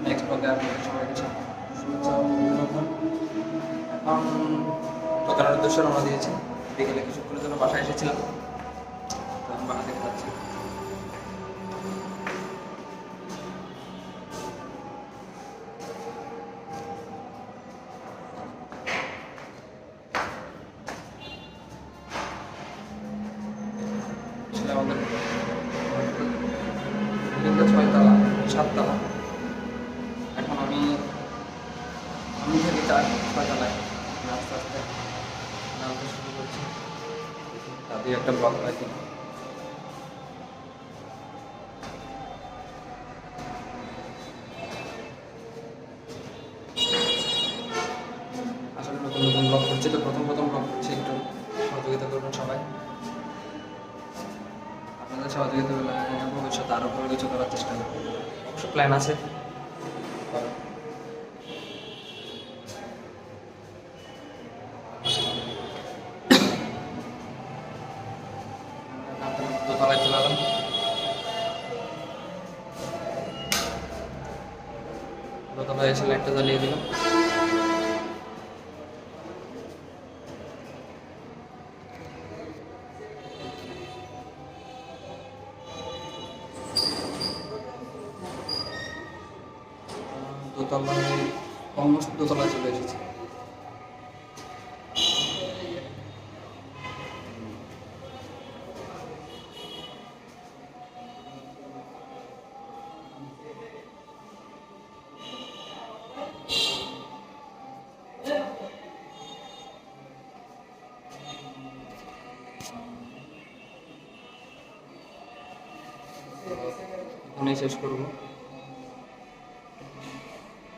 Next ব্লগে আপনাদের সবাইকে শুভেচ্ছা ও অভিনন্দন। এখন দোকানের উদ্দেশ্যে রওনা দিয়েছি। বিকেলে কিছুক্ষণের জন্য বাসায় এসেছিলাম, তো আমি বাসা থেকে যাচ্ছি। আসলে আমাদের বিল্ডিংটা 6 তলা 7 তলা। এখন আমি থেকে 4-6 তলায় আস্তে আস্তে নামতে শুরু করছি। তাদের একটা ব্লক পাই কিনা। আসলে নতুন নতুন ব্লগ করছি, তো প্রথম ব্লগ করছি, একটু সহযোগিতা করবেন সবাই। আপনাদের সহযোগিতা করলে ভবিষ্যতে আরও ভালো কিছু করার চেষ্টা করব। অবশ্য প্ল্যান আছে। দোতলায় চলে এলাম। দোতলায় এসে লাইটটা জ্বালিয়ে দিলাম। দোতলায় অলমোস্ট দোতলায় চলে এসেছি। এখানেই শেষ করবো।